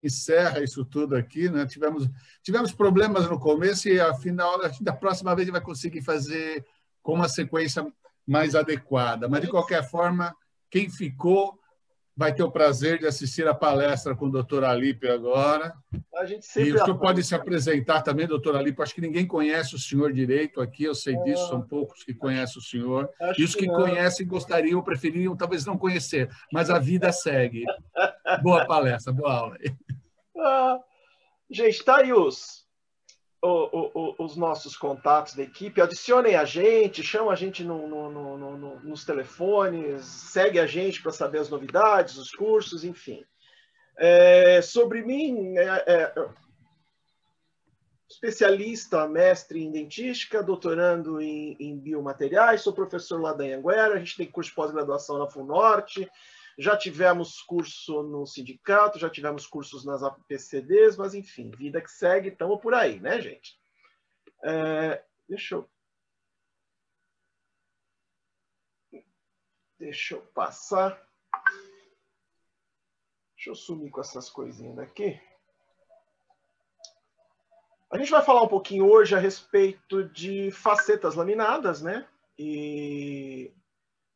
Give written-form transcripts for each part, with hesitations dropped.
encerra isso tudo aqui, né? Tivemos problemas no começo e, afinal, da próxima vez, a gente vai conseguir fazer com uma sequência mais adequada. Mas, de qualquer forma, quem ficou vai ter o prazer de assistir a palestra com o doutor Alípio agora. A gente E sempre o senhor pode se apresentar também, doutor Alípio. Acho que ninguém conhece o senhor direito aqui, eu sei disso, são poucos que conhecem o senhor. E os que conhecem gostariam, preferiam, talvez não conhecer, mas a vida segue. Boa palestra, boa aula. Gente, está aí os nossos contatos da equipe. Adicionem a gente, chamam a gente nos telefones, segue a gente para saber as novidades, os cursos, enfim. Sobre mim, especialista, mestre em dentística, doutorando em biomateriais, sou professor lá da Anhanguera, a gente tem curso de pós-graduação na FUNORTE, já tivemos curso no sindicato, já tivemos cursos nas APCDs, mas enfim, vida que segue, estamos por aí, né, gente? Deixa eu passar. Deixa eu sumir com essas coisinhas daqui. A gente vai falar um pouquinho hoje a respeito de facetas laminadas, né? E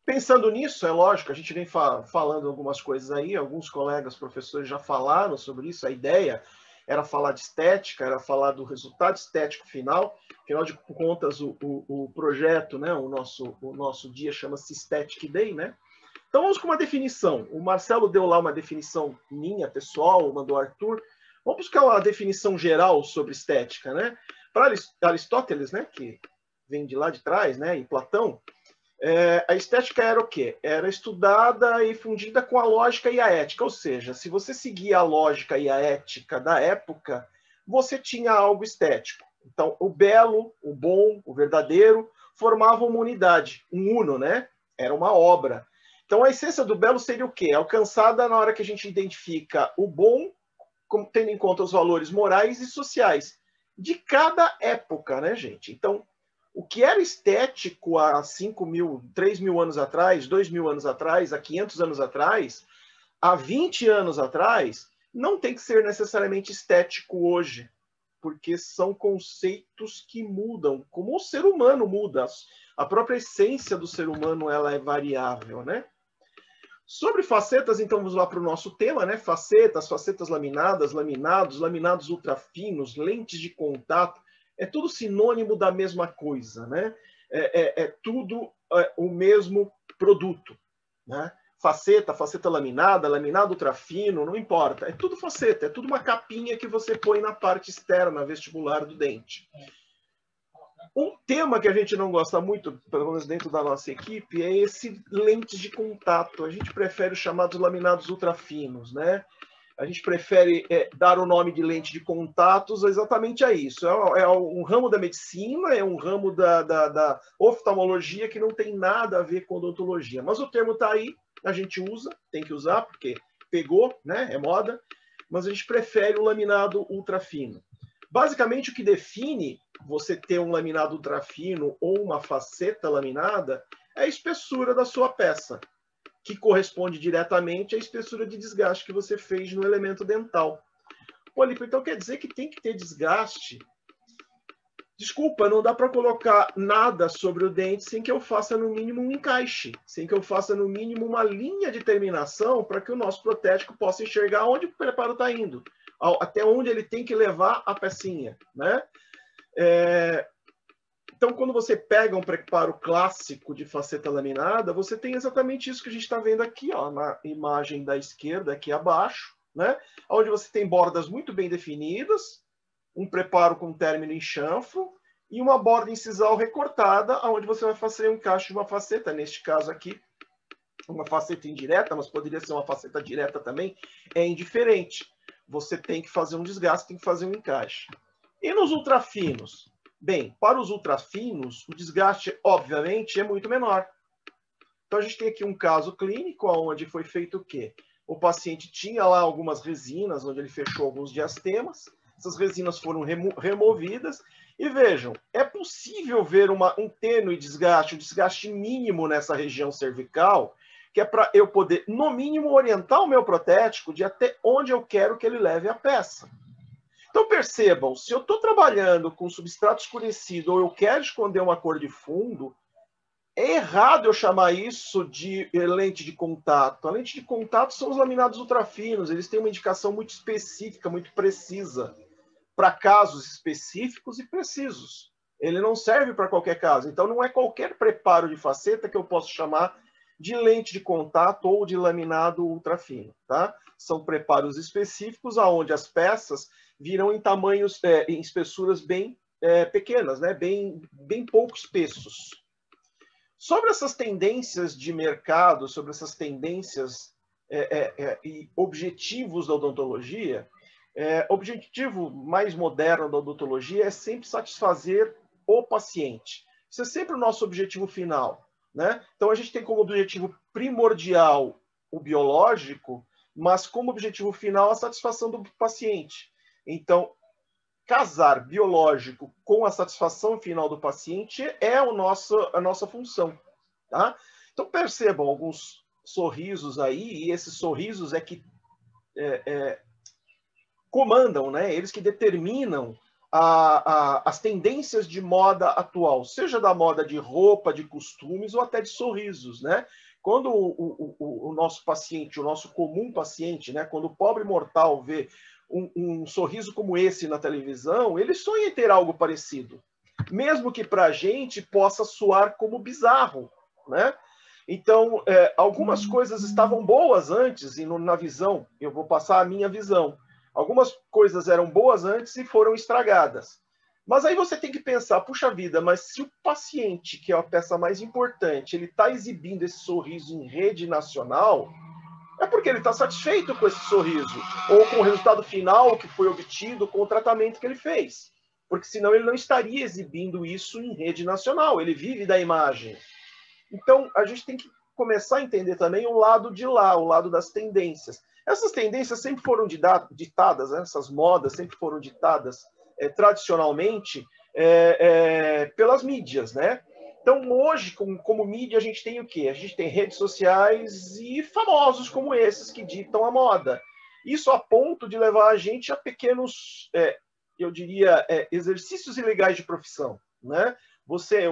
pensando nisso, é lógico, a gente vem falando algumas coisas aí, alguns colegas professores já falaram sobre isso, a ideia era falar de estética, era falar do resultado estético final, afinal de contas o projeto, né, o nosso dia chama-se Aesthetic Day, né? Então vamos com uma definição, o Marcelo deu lá uma definição minha, pessoal, mandou o Arthur, vamos buscar uma definição geral sobre estética, né? Para Aristóteles, né, que vem de lá de trás, né, e Platão, a estética era o quê? Era estudada e fundida com a lógica e a ética, ou seja, se você seguia a lógica e a ética da época, você tinha algo estético. Então, o belo, o bom, o verdadeiro, formavam uma unidade, um uno, né? Era uma obra. Então, a essência do belo seria o quê? Alcançada na hora que a gente identifica o bom, tendo em conta os valores morais e sociais de cada época, né, gente? Então, o que era estético há 5.000, 3.000 anos atrás, 2.000 anos atrás, há 500 anos atrás, há 20 anos atrás, não tem que ser necessariamente estético hoje, porque são conceitos que mudam, como o ser humano muda. A própria essência do ser humano ela é variável, né? Sobre facetas, então vamos lá para o nosso tema, né? Facetas laminadas, laminados ultrafinos, lentes de contato, é tudo sinônimo da mesma coisa, né? É tudo o mesmo produto, né? Faceta laminada, laminado ultrafino, não importa. É tudo faceta, é tudo uma capinha que você põe na parte externa vestibular do dente. Um tema que a gente não gosta muito, pelo menos dentro da nossa equipe, é esse lentes de contato. A gente prefere os chamados laminados ultrafinos, né? A gente prefere dar o nome de lente de contatos exatamente a isso. É um ramo da medicina, é um ramo da oftalmologia que não tem nada a ver com odontologia. Mas o termo está aí, a gente usa, tem que usar, porque pegou, né? É moda. Mas a gente prefere o laminado ultrafino. Basicamente, o que define você ter um laminado ultrafino ou uma faceta laminada é a espessura da sua peça, que corresponde diretamente à espessura de desgaste que você fez no elemento dental. Polipo, então quer dizer que tem que ter desgaste? Desculpa, não dá para colocar nada sobre o dente sem que eu faça no mínimo um encaixe, sem que eu faça no mínimo uma linha de terminação para que o nosso protético possa enxergar onde o preparo está indo, até onde ele tem que levar a pecinha, né? Então, quando você pega um preparo clássico de faceta laminada, você tem exatamente isso que a gente está vendo aqui, ó, na imagem da esquerda, aqui abaixo, né? Onde você tem bordas muito bem definidas, um preparo com término em chanfro e uma borda incisal recortada, onde você vai fazer um encaixe de uma faceta, neste caso aqui, uma faceta indireta, mas poderia ser uma faceta direta também, é indiferente. Você tem que fazer um desgaste, tem que fazer um encaixe. E nos ultrafinos? Bem, para os ultrafinos, o desgaste, obviamente, é muito menor. Então, a gente tem aqui um caso clínico onde foi feito o quê? O paciente tinha lá algumas resinas, onde ele fechou alguns diastemas, essas resinas foram removidas, e vejam, é possível ver um tênue desgaste, um desgaste mínimo nessa região cervical, que é para eu poder, no mínimo, orientar o meu protético de até onde eu quero que ele leve a peça. Então, percebam, se eu estou trabalhando com substrato escurecido ou eu quero esconder uma cor de fundo, é errado eu chamar isso de lente de contato. A lente de contato são os laminados ultrafinos, eles têm uma indicação muito específica, muito precisa, para casos específicos e precisos. Ele não serve para qualquer caso. Então, não é qualquer preparo de faceta que eu posso chamar de lente de contato ou de laminado ultrafino. Tá? São preparos específicos aonde as peças viram em tamanhos, em espessuras bem pequenas, né? bem pouco espessos. Sobre essas tendências de mercado, sobre essas tendências e objetivos da odontologia, o objetivo mais moderno da odontologia é sempre satisfazer o paciente. Isso é sempre o nosso objetivo final, né? Então, a gente tem como objetivo primordial o biológico, mas como objetivo final a satisfação do paciente. Então, casar biológico com a satisfação final do paciente é a nossa função. Tá? Então, percebam alguns sorrisos aí, e esses sorrisos é que comandam, né? Eles que determinam as tendências de moda atual, seja da moda de roupa, de costumes ou até de sorrisos, né? Quando o nosso paciente, o nosso comum paciente, né? Quando o pobre mortal vê um sorriso como esse na televisão, ele sonha em ter algo parecido, mesmo que para a gente possa soar como bizarro, né? Então, algumas coisas estavam boas antes e na visão, eu vou passar a minha visão. Algumas coisas eram boas antes e foram estragadas. Mas aí você tem que pensar, puxa vida, mas se o paciente, que é a peça mais importante, ele está exibindo esse sorriso em rede nacional, é porque ele está satisfeito com esse sorriso, ou com o resultado final que foi obtido com o tratamento que ele fez. Porque senão ele não estaria exibindo isso em rede nacional, ele vive da imagem. Então, a gente tem que começar a entender também o lado de lá, o lado das tendências. Essas tendências sempre foram ditadas, né? Essas modas sempre foram ditadas tradicionalmente pelas mídias, né? Então, hoje, como mídia, a gente tem o quê? A gente tem redes sociais e famosos como esses que ditam a moda. Isso a ponto de levar a gente a pequenos, eu diria, exercícios ilegais de profissão, né?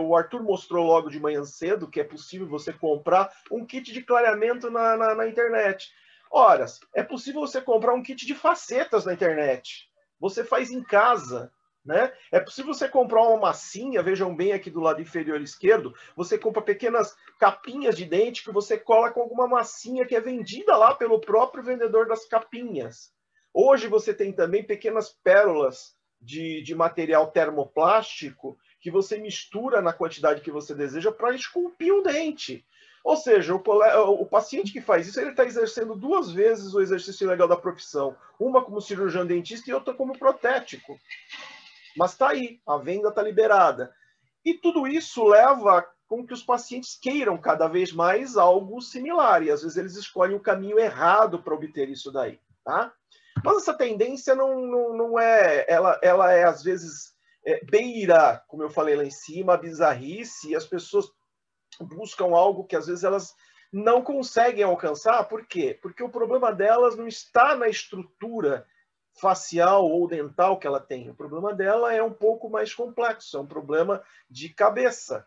O Arthur mostrou logo de manhã cedo que é possível você comprar um kit de clareamento na internet. Ora, é possível você comprar um kit de facetas na internet. Você faz em casa, né? É possível você comprar uma massinha, vejam bem aqui do lado inferior esquerdo, você compra pequenas capinhas de dente que você cola com alguma massinha que é vendida lá pelo próprio vendedor das capinhas. Hoje você tem também pequenas pérolas de material termoplástico que você mistura na quantidade que você deseja para esculpir um dente. Ou seja, o paciente que faz isso, ele está exercendo duas vezes o exercício legal da profissão. Uma como cirurgião dentista e outra como protético. Mas está aí, a venda está liberada. E tudo isso leva com que os pacientes queiram cada vez mais algo similar. E às vezes eles escolhem o caminho errado para obter isso daí. Tá? Mas essa tendência não é... Ela é, às vezes, beira, como eu falei lá em cima, a bizarrice, e as pessoas buscam algo que às vezes elas não conseguem alcançar. Por quê? Porque o problema delas não está na estrutura facial ou dental que ela tem. O problema dela é um pouco mais complexo, é um problema de cabeça.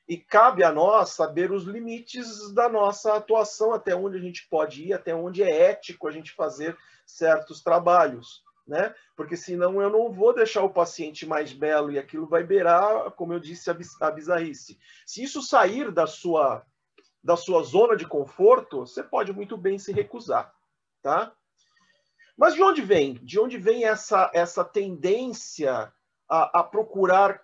E cabe a nós saber os limites da nossa atuação, até onde a gente pode ir, até onde é ético a gente fazer certos trabalhos, né? Porque senão eu não vou deixar o paciente mais belo e aquilo vai beirar, como eu disse, a bizarrice. Se isso sair da sua zona de conforto, você pode muito bem se recusar, tá? Mas de onde vem? De onde vem essa tendência a procurar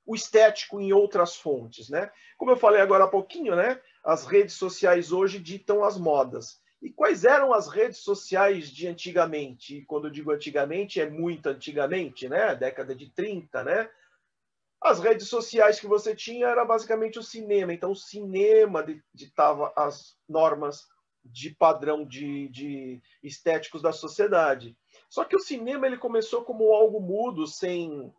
o estético em outras fontes, né? Como eu falei agora há pouquinho, né? As redes sociais hoje ditam as modas. E quais eram as redes sociais de antigamente? E quando eu digo antigamente, é muito antigamente, né? Década de 30, né? As redes sociais que você tinha era basicamente o cinema. Então, o cinema ditava as normas de padrão de estéticos da sociedade. Só que o cinema ele começou como algo mudo, sem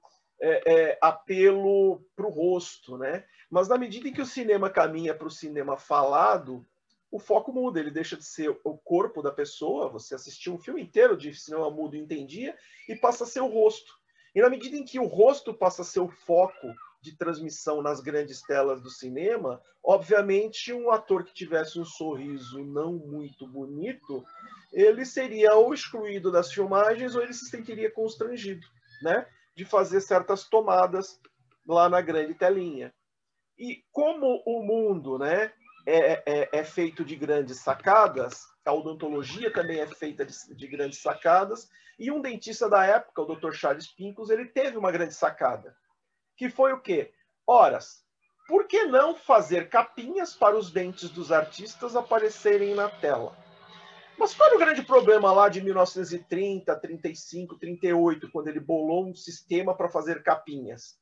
apelo para o rosto, né? Mas na medida em que o cinema caminha para o cinema falado, o foco muda, ele deixa de ser o corpo da pessoa, você assistiu um filme inteiro de cinema mudo e entendia, e passa a ser o rosto. E na medida em que o rosto passa a ser o foco de transmissão nas grandes telas do cinema, obviamente um ator que tivesse um sorriso não muito bonito, ele seria ou excluído das filmagens ou ele se sentiria constrangido, né, de fazer certas tomadas lá na grande telinha. E como o mundo, né, é feito de grandes sacadas, a odontologia também é feita de grandes sacadas, e um dentista da época, o Dr. Charles Pincus, ele teve uma grande sacada, que foi o quê? Horas, por que não fazer capinhas para os dentes dos artistas aparecerem na tela? Mas qual era o grande problema lá de 1930, 35, 38, quando ele bolou um sistema para fazer capinhas?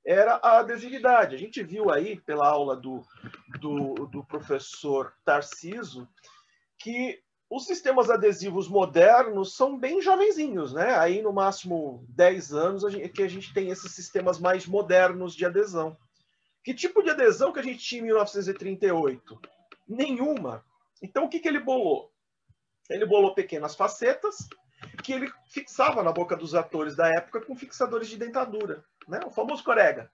Era a adesividade. A gente viu aí, pela aula do professor Tarciso, que os sistemas adesivos modernos são bem jovenzinhos, né? Aí, no máximo 10 anos, que a gente tem esses sistemas mais modernos de adesão. Que tipo de adesão que a gente tinha em 1938? Nenhuma. Então, o que ele bolou? Ele bolou pequenas facetas que ele fixava na boca dos atores da época com fixadores de dentadura, né? O famoso corega.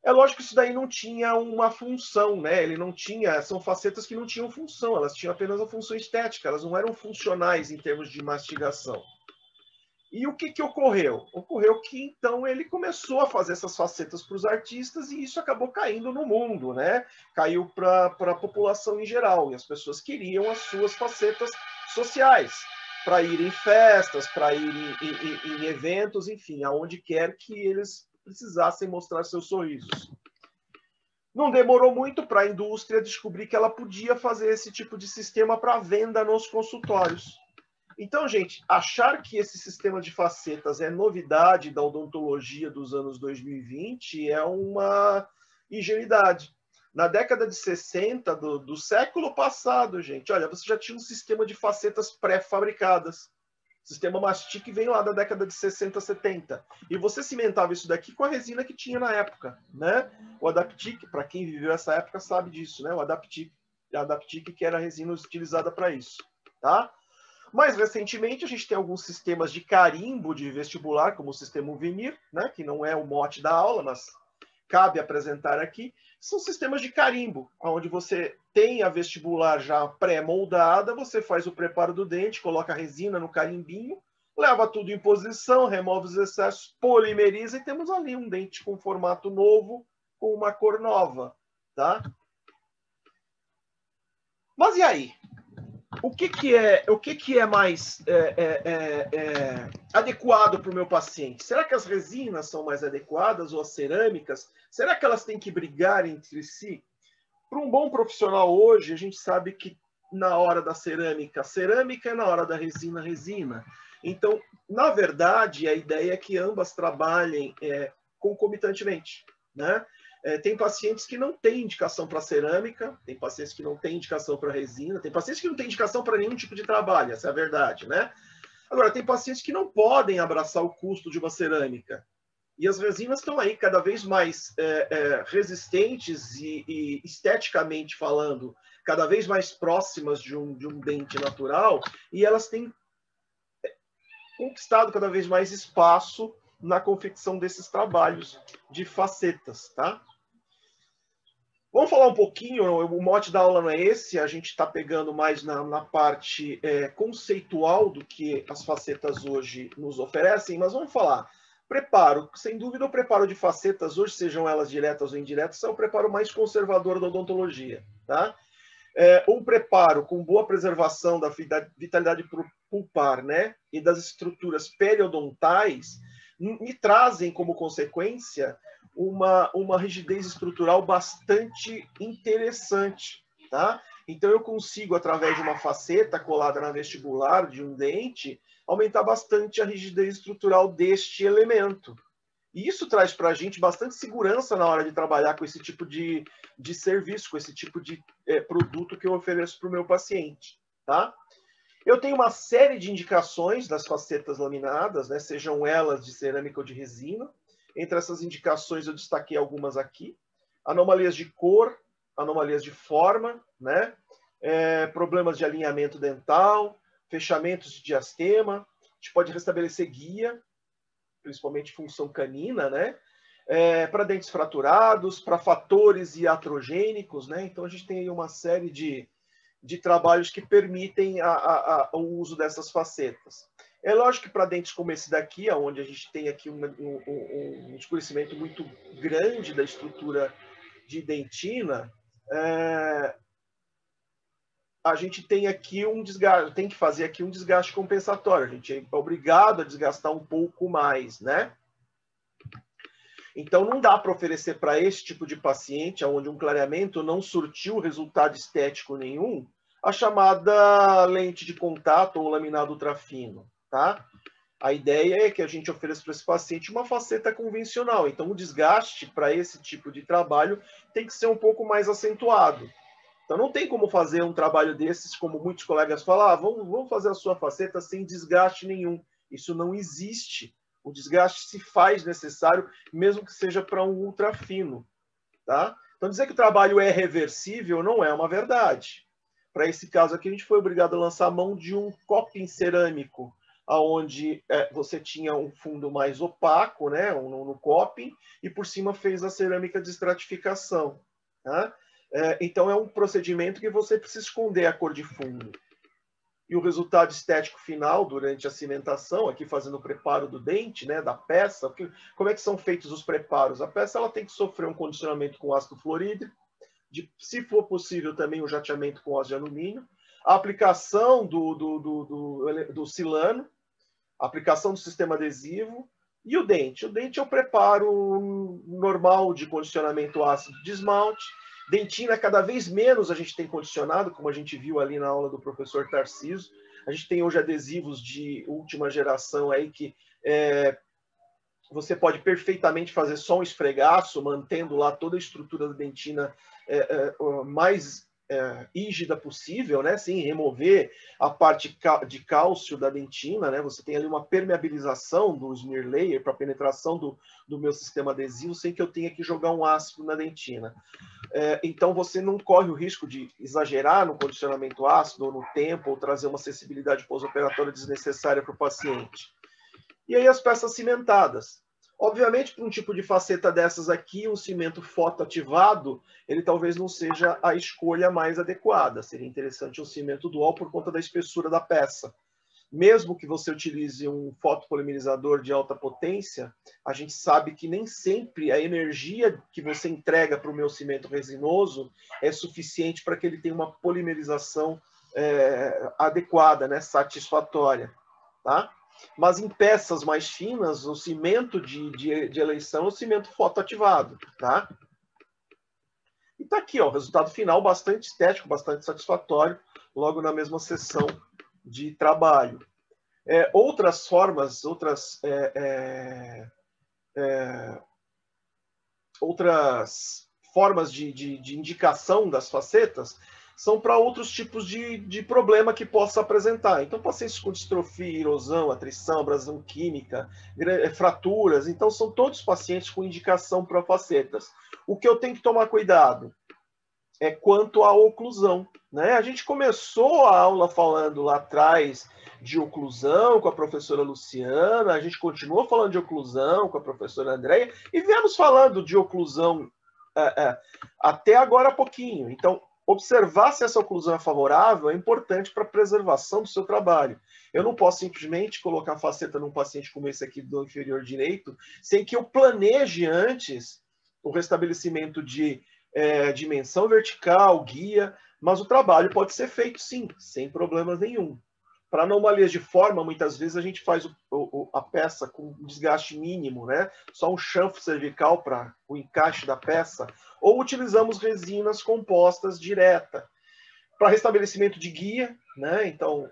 É lógico que isso daí não tinha uma função, né? Ele não tinha, são facetas que não tinham função, elas tinham apenas a função estética, elas não eram funcionais em termos de mastigação. E o que ocorreu? Ocorreu que então ele começou a fazer essas facetas para os artistas e isso acabou caindo no mundo, né? Caiu para a população em geral e as pessoas queriam as suas facetas sociais para ir em festas, para ir em eventos, enfim, aonde quer que eles precisassem mostrar seus sorrisos. Não demorou muito para a indústria descobrir que ela podia fazer esse tipo de sistema para venda nos consultórios. Então, gente, achar que esse sistema de facetas é novidade da odontologia dos anos 2020 é uma ingenuidade. Na década de 60 do século passado, gente, olha, você já tinha um sistema de facetas pré-fabricadas. O sistema Mastic vem lá da década de 60, 70. E você cimentava isso daqui com a resina que tinha na época, né? O Adaptic, para quem viveu essa época sabe disso, né? O Adaptic que era a resina utilizada para isso, tá? Mais recentemente, a gente tem alguns sistemas de carimbo de vestibular, como o sistema Uvenir, né, que não é o mote da aula, mas cabe apresentar aqui. São sistemas de carimbo, onde você tem a vestibular já pré-moldada, você faz o preparo do dente, coloca a resina no carimbinho, leva tudo em posição, remove os excessos, polimeriza e temos ali um dente com formato novo, com uma cor nova, tá? Mas e aí? O que é mais adequado para o meu paciente? Será que as resinas são mais adequadas ou as cerâmicas? Será que elas têm que brigar entre si? Para um bom profissional hoje, a gente sabe que na hora da cerâmica, cerâmica, na hora da resina, resina. Então, na verdade, a ideia é que ambas trabalhem concomitantemente, né? Tem pacientes que não têm indicação para cerâmica, tem pacientes que não têm indicação para resina, tem pacientes que não têm indicação para nenhum tipo de trabalho, essa é a verdade, né? Agora, tem pacientes que não podem abraçar o custo de uma cerâmica. E as resinas estão aí cada vez mais resistentes e esteticamente falando, cada vez mais próximas de um dente natural, e elas têm conquistado cada vez mais espaço na confecção desses trabalhos de facetas, tá? Vamos falar um pouquinho, o mote da aula não é esse, a gente está pegando mais na parte conceitual do que as facetas hoje nos oferecem, mas vamos falar. Preparo, sem dúvida o preparo de facetas, hoje sejam elas diretas ou indiretas, é o preparo mais conservador da odontologia, tá? Um preparo com boa preservação da vitalidade pulpar, né, e das estruturas periodontais, me trazem como consequência uma rigidez estrutural bastante interessante, tá? Então eu consigo, através de uma faceta colada na vestibular de um dente, aumentar bastante a rigidez estrutural deste elemento. E isso traz para a gente bastante segurança na hora de trabalhar com esse tipo de serviço, com esse tipo de produto que eu ofereço para o meu paciente, tá? Eu tenho uma série de indicações das facetas laminadas, né, sejam elas de cerâmica ou de resina. Entre essas indicações, eu destaquei algumas aqui. Anomalias de cor, anomalias de forma, né? Problemas de alinhamento dental, fechamentos de diastema. A gente pode restabelecer guia, principalmente função canina, né? Para dentes fraturados, para fatores iatrogênicos, né? Então, a gente tem aí uma série de trabalhos que permitem o uso dessas facetas. É lógico que para dentes como esse daqui, onde a gente tem aqui um escurecimento muito grande da estrutura de dentina, a gente tem aqui um desgaste, tem que fazer aqui um desgaste compensatório. A gente é obrigado a desgastar um pouco mais, né? Então, não dá para oferecer para esse tipo de paciente, onde um clareamento não surtiu resultado estético nenhum, a chamada lente de contato ou laminado ultrafino, tá? A ideia é que a gente ofereça para esse paciente uma faceta convencional. Então, o desgaste para esse tipo de trabalho tem que ser um pouco mais acentuado. Então, não tem como fazer um trabalho desses, como muitos colegas falam, vamos fazer a sua faceta sem desgaste nenhum. Isso não existe. O desgaste se faz necessário, mesmo que seja para um ultrafino. Tá? Então, dizer que o trabalho é reversível não é uma verdade. Para esse caso aqui, a gente foi obrigado a lançar a mão de um coping cerâmico, onde você tinha um fundo mais opaco, né, no coping, e por cima fez a cerâmica de estratificação. Tá? Então, é um procedimento que você precisa esconder a cor de fundo. E o resultado estético final, durante a cimentação, aqui fazendo o preparo do dente, né, da peça, porque, como é que são feitos os preparos? A peça ela tem que sofrer um condicionamento com ácido fluorídrico, se for possível também o jateamento com óxido de alumínio, a aplicação do silano, a aplicação do sistema adesivo e o dente. O dente é o preparo normal de condicionamento ácido de esmalte. Dentina, cada vez menos a gente tem condicionado, como a gente viu ali na aula do professor Tarcísio. A gente tem hoje adesivos de última geração aí que você pode perfeitamente fazer só um esfregaço, mantendo lá toda a estrutura da dentina mais rígida possível, né? Sem remover a parte de cálcio da dentina, né? Você tem ali uma permeabilização do smear layer para penetração do meu sistema adesivo sem que eu tenha que jogar um ácido na dentina. Então, você não corre o risco de exagerar no condicionamento ácido ou no tempo, ou trazer uma sensibilidade pós-operatória desnecessária para o paciente. E aí as peças cimentadas. Obviamente, para um tipo de faceta dessas aqui, um cimento fotoativado, ele talvez não seja a escolha mais adequada. Seria interessante um cimento dual por conta da espessura da peça. Mesmo que você utilize um fotopolimerizador de alta potência, a gente sabe que nem sempre a energia que você entrega para o meu cimento resinoso é suficiente para que ele tenha uma polimerização adequada, né, satisfatória. Tá? Mas em peças mais finas, o cimento de eleição é o cimento fotoativado. Tá? E está aqui, ó, o resultado final bastante estético, bastante satisfatório, logo na mesma sessão de trabalho. Outras formas, outras formas de indicação das facetas são para outros tipos de problema que possa apresentar. Então, pacientes com distrofia, erosão, atrição, abrasão química, fraturas, então são todos pacientes com indicação para facetas. O que eu tenho que tomar cuidado é quanto à oclusão, né? A gente começou a aula falando lá atrás de oclusão com a professora Luciana, a gente continuou falando de oclusão com a professora Andréia e viemos falando de oclusão até agora há pouquinho. Então, observar se essa oclusão é favorável é importante para a preservação do seu trabalho. Eu não posso simplesmente colocar faceta num paciente como esse aqui do inferior direito sem que eu planeje antes o restabelecimento de dimensão vertical, guia, mas o trabalho pode ser feito sim, sem problemas nenhum. Para anomalias de forma, muitas vezes a gente faz a peça com desgaste mínimo, né? Só um chanfro cervical para o encaixe da peça, ou utilizamos resinas compostas direta. Para restabelecimento de guia, né? Então,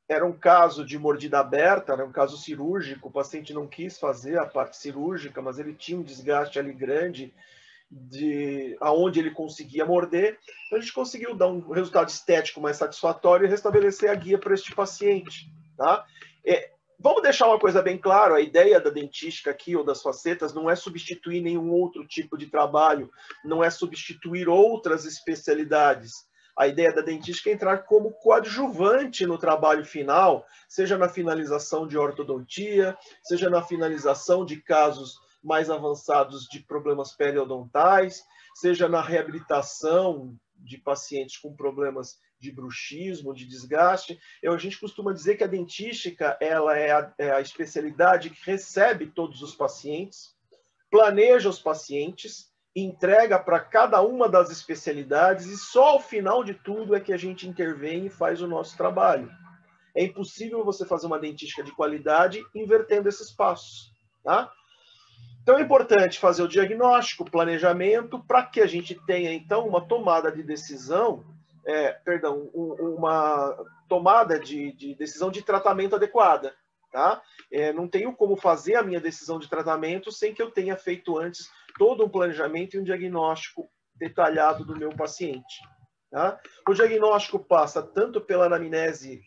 era um caso de mordida aberta, era um caso cirúrgico, o paciente não quis fazer a parte cirúrgica, mas ele tinha um desgaste ali grande, aonde ele conseguia morder, então a gente conseguiu dar um resultado estético mais satisfatório e restabelecer a guia para este paciente. Tá? Vamos deixar uma coisa bem clara, a ideia da dentística aqui, ou das facetas, não é substituir nenhum outro tipo de trabalho, não é substituir outras especialidades. A ideia da dentística é entrar como coadjuvante no trabalho final, seja na finalização de ortodontia, seja na finalização de casos mais avançados de problemas periodontais, seja na reabilitação de pacientes com problemas de bruxismo, de desgaste. A gente costuma dizer que a dentística ela é a especialidade que recebe todos os pacientes, planeja os pacientes, entrega para cada uma das especialidades e só ao final de tudo é que a gente intervém e faz o nosso trabalho. É impossível você fazer uma dentística de qualidade invertendo esses passos, tá? Então é importante fazer o diagnóstico, o planejamento, para que a gente tenha, então, uma tomada de decisão, uma tomada de decisão de tratamento adequada. Tá? Não tenho como fazer a minha decisão de tratamento sem que eu tenha feito antes todo um planejamento e um diagnóstico detalhado do meu paciente. Tá? O diagnóstico passa tanto pela anamnese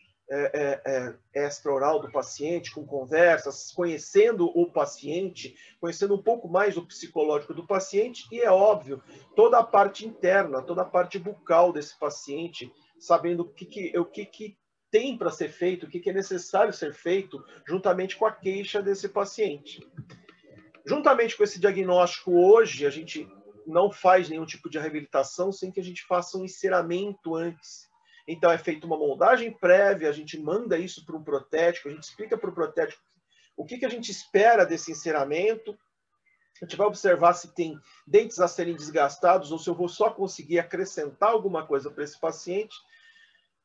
extraoral do paciente, com conversas, conhecendo o paciente, conhecendo um pouco mais do psicológico do paciente, e é óbvio, toda a parte interna, toda a parte bucal desse paciente, sabendo o que tem para ser feito, o que é necessário ser feito, juntamente com a queixa desse paciente. Juntamente com esse diagnóstico, hoje, a gente não faz nenhum tipo de reabilitação sem que a gente faça um enceramento antes. Então, é feita uma moldagem prévia, a gente manda isso para um protético, a gente explica para o protético o que a gente espera desse enceramento, a gente vai observar se tem dentes a serem desgastados ou se eu vou só conseguir acrescentar alguma coisa para esse paciente.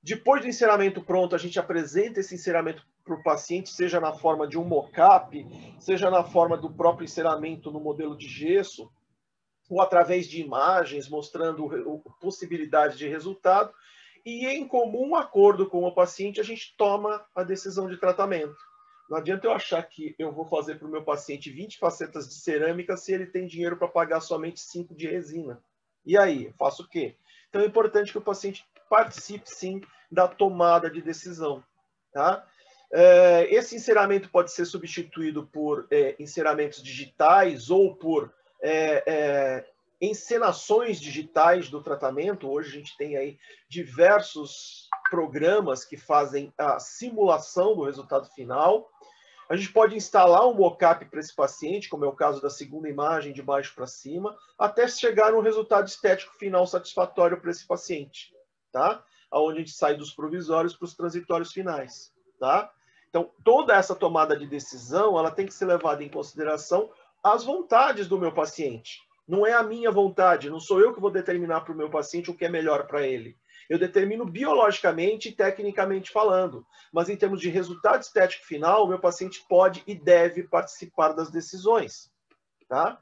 Depois do enceramento pronto, a gente apresenta esse enceramento para o paciente, seja na forma de um mock-up, seja na forma do próprio enceramento no modelo de gesso, ou através de imagens mostrando possibilidade de resultado. E em comum acordo com o paciente, a gente toma a decisão de tratamento. Não adianta eu achar que eu vou fazer para o meu paciente 20 facetas de cerâmica se ele tem dinheiro para pagar somente 5 de resina. E aí, eu faço o quê? Então é importante que o paciente participe, sim, da tomada de decisão. Tá? Esse enceramento pode ser substituído por enceramentos digitais ou por encenações digitais do tratamento. Hoje a gente tem aí diversos programas que fazem a simulação do resultado final. A gente pode instalar um mock-up para esse paciente, como é o caso da segunda imagem, de baixo para cima, até chegar no resultado estético final satisfatório para esse paciente, tá? Onde a gente sai dos provisórios para os transitórios finais, tá? Então, toda essa tomada de decisão, ela tem que ser levada em consideração as vontades do meu paciente. Não é a minha vontade, não sou eu que vou determinar para o meu paciente o que é melhor para ele. Eu determino biologicamente e tecnicamente falando, mas em termos de resultado estético final, o meu paciente pode e deve participar das decisões, tá?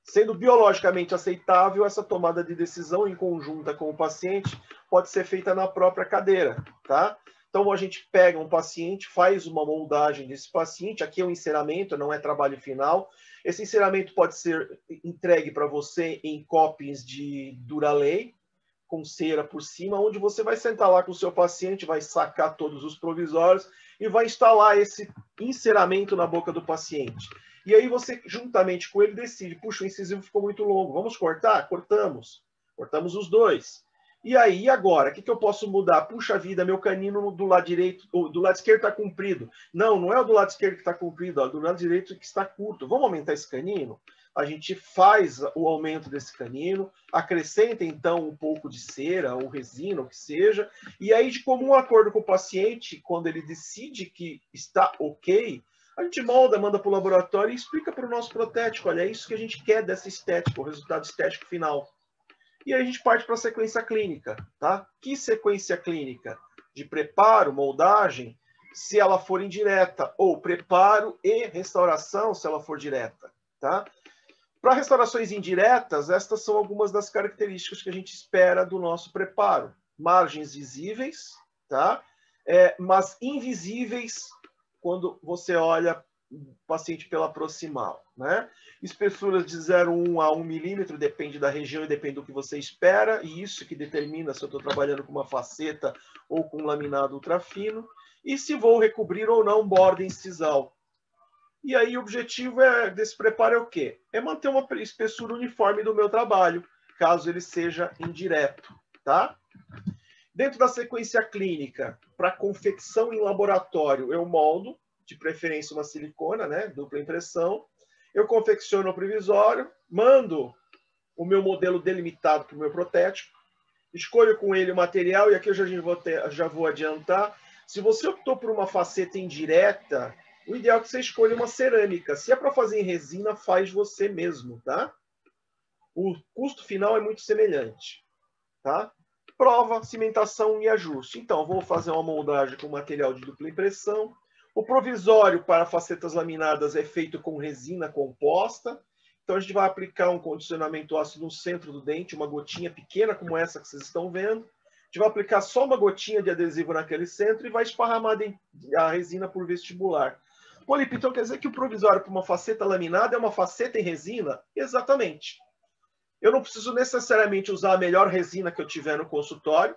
Sendo biologicamente aceitável, essa tomada de decisão em conjunta com o paciente pode ser feita na própria cadeira, tá? Então, a gente pega um paciente, faz uma moldagem desse paciente, aqui é um enceramento, não é trabalho final. Esse enceramento pode ser entregue para você em copings de Duralay, com cera por cima, onde você vai sentar lá com o seu paciente, vai sacar todos os provisórios e vai instalar esse enceramento na boca do paciente. E aí você, juntamente com ele, decide, puxa, o incisivo ficou muito longo, vamos cortar? Cortamos. Cortamos os dois. E aí, e agora? O que eu posso mudar? Puxa vida, meu canino do lado direito, do lado esquerdo está comprido. Não, não é o do lado esquerdo que está comprido, é o do lado direito que está curto. Vamos aumentar esse canino? A gente faz o aumento desse canino, acrescenta então um pouco de cera ou resina, o que seja, e aí de comum acordo com o paciente, quando ele decide que está ok, a gente molda, manda para o laboratório e explica para o nosso protético, olha, é isso que a gente quer dessa estética, o resultado estético final. E aí a gente parte para a sequência clínica, tá? Que sequência clínica? De preparo, moldagem, se ela for indireta, ou preparo e restauração, se ela for direta, tá? Para restaurações indiretas, estas são algumas das características que a gente espera do nosso preparo. Margens visíveis, tá? Mas invisíveis quando você olha o paciente pela proximal, né? Espessuras de 0,1 a 1 milímetro, depende da região e depende do que você espera, e isso que determina se eu estou trabalhando com uma faceta ou com um laminado ultrafino. e se vou recobrir ou não borda em sisal. E aí o objetivo desse preparo é o quê? É manter uma espessura uniforme do meu trabalho, caso ele seja indireto, tá? Dentro da sequência clínica, para confecção em laboratório, eu moldo, de preferência uma silicona, né, dupla impressão. Eu confecciono o provisório, mando o meu modelo delimitado para o meu protético, escolho com ele o material, e aqui eu já vou adiantar. Se você optou por uma faceta indireta, o ideal é que você escolha uma cerâmica. Se é para fazer em resina, faz você mesmo, tá? O custo final é muito semelhante, tá? Prova, cimentação e ajuste. Então, vou fazer uma moldagem com material de dupla impressão. O provisório para facetas laminadas é feito com resina composta. Então, a gente vai aplicar um condicionamento ácido no centro do dente, uma gotinha pequena como essa que vocês estão vendo. A gente vai aplicar só uma gotinha de adesivo naquele centro e vai esparramar a resina por vestibular. Polipe, então quer dizer que o provisório para uma faceta laminada é uma faceta em resina? Exatamente. Eu não preciso necessariamente usar a melhor resina que eu tiver no consultório,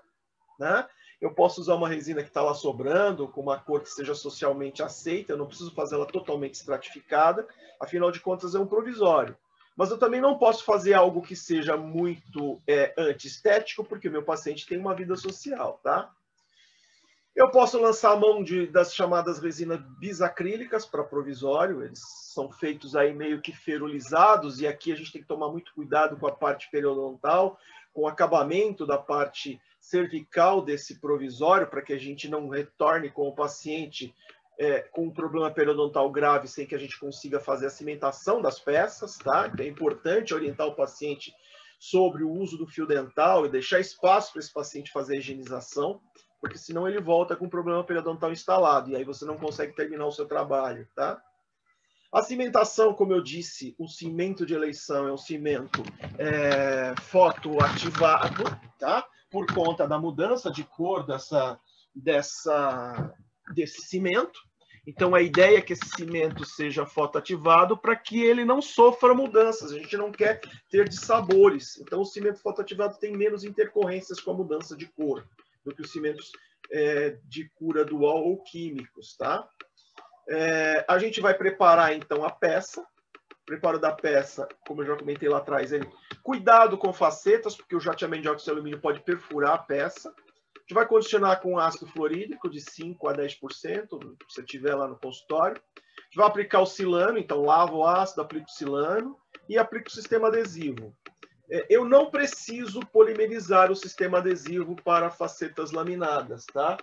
né? Eu posso usar uma resina que está lá sobrando, com uma cor que seja socialmente aceita, eu não preciso fazer ela totalmente estratificada, afinal de contas é um provisório. Mas eu também não posso fazer algo que seja muito antiestético, porque o meu paciente tem uma vida social, tá? Eu posso lançar a mão das chamadas resinas bisacrílicas para provisório, eles são feitos aí meio que ferulizados, e aqui a gente tem que tomar muito cuidado com a parte periodontal, com o acabamento da parte cervical desse provisório, para que a gente não retorne com o paciente com um problema periodontal grave sem que a gente consiga fazer a cimentação das peças, tá? Então é importante orientar o paciente sobre o uso do fio dental e deixar espaço para esse paciente fazer a higienização, porque senão ele volta com um problema periodontal instalado, e aí você não consegue terminar o seu trabalho, tá? A cimentação, como eu disse, o cimento de eleição é um cimento fotoativado, tá? Por conta da mudança de cor desse cimento. Então, a ideia é que esse cimento seja fotoativado para que ele não sofra mudanças. A gente não quer ter dissabores. Então, o cimento fotoativado tem menos intercorrências com a mudança de cor do que os cimentos de cura dual ou químicos, tá? A gente vai preparar, então, a peça. O preparo da peça, como eu já comentei lá atrás, cuidado com facetas, porque o jateamento de óxido de alumínio pode perfurar a peça. A gente vai condicionar com ácido fluorídrico de 5% a 10%, se você tiver lá no consultório. A gente vai aplicar o silano, então lavo o ácido, aplico o silano e aplico o sistema adesivo. Eu não preciso polimerizar o sistema adesivo para facetas laminadas, tá?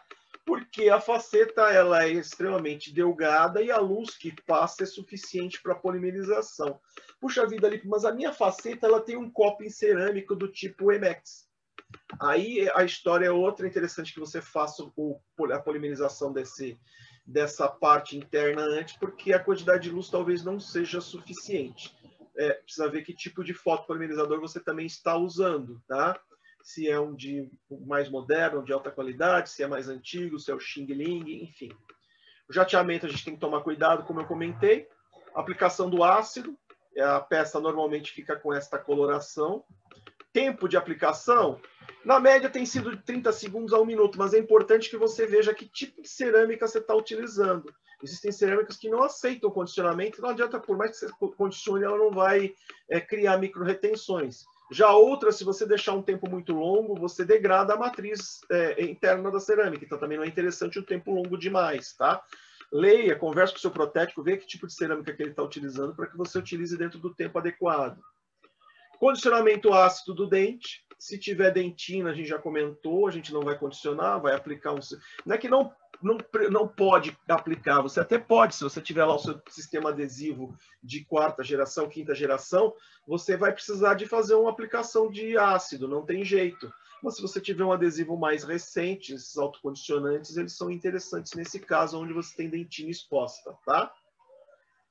Porque a faceta ela é extremamente delgada e a luz que passa é suficiente para polimerização. Puxa vida, Lipe, mas a minha faceta ela tem um coping cerâmico do tipo Emex. Aí a história é outra, interessante que você faça a polimerização dessa parte interna antes, porque a quantidade de luz talvez não seja suficiente. Precisa ver que tipo de fotopolimerizador você também está usando, tá? Se é um mais moderno, de alta qualidade, se é mais antigo, se é o Xing Ling, enfim. O jateamento a gente tem que tomar cuidado, como eu comentei. A aplicação do ácido, a peça normalmente fica com esta coloração. Tempo de aplicação, na média tem sido de 30 segundos a 1 minuto, mas é importante que você veja que tipo de cerâmica você está utilizando. Existem cerâmicas que não aceitam condicionamento, não adianta, por mais que você condicione, ela não vai criar micro-retenções. Já outras, se você deixar um tempo muito longo, você degrada a matriz interna da cerâmica, então também não é interessante um tempo longo demais, tá? Leia, converse com o seu protético, veja que tipo de cerâmica que ele está utilizando para que você utilize dentro do tempo adequado. Condicionamento ácido do dente. Se tiver dentina, a gente já comentou, a gente não vai condicionar, vai aplicar um... Não é que não pode aplicar, você até pode, se você tiver lá o seu sistema adesivo de 4ª geração, 5ª geração, você vai precisar de fazer uma aplicação de ácido, não tem jeito. Mas se você tiver um adesivo mais recente, esses autocondicionantes, eles são interessantes nesse caso, onde você tem dentina exposta, tá?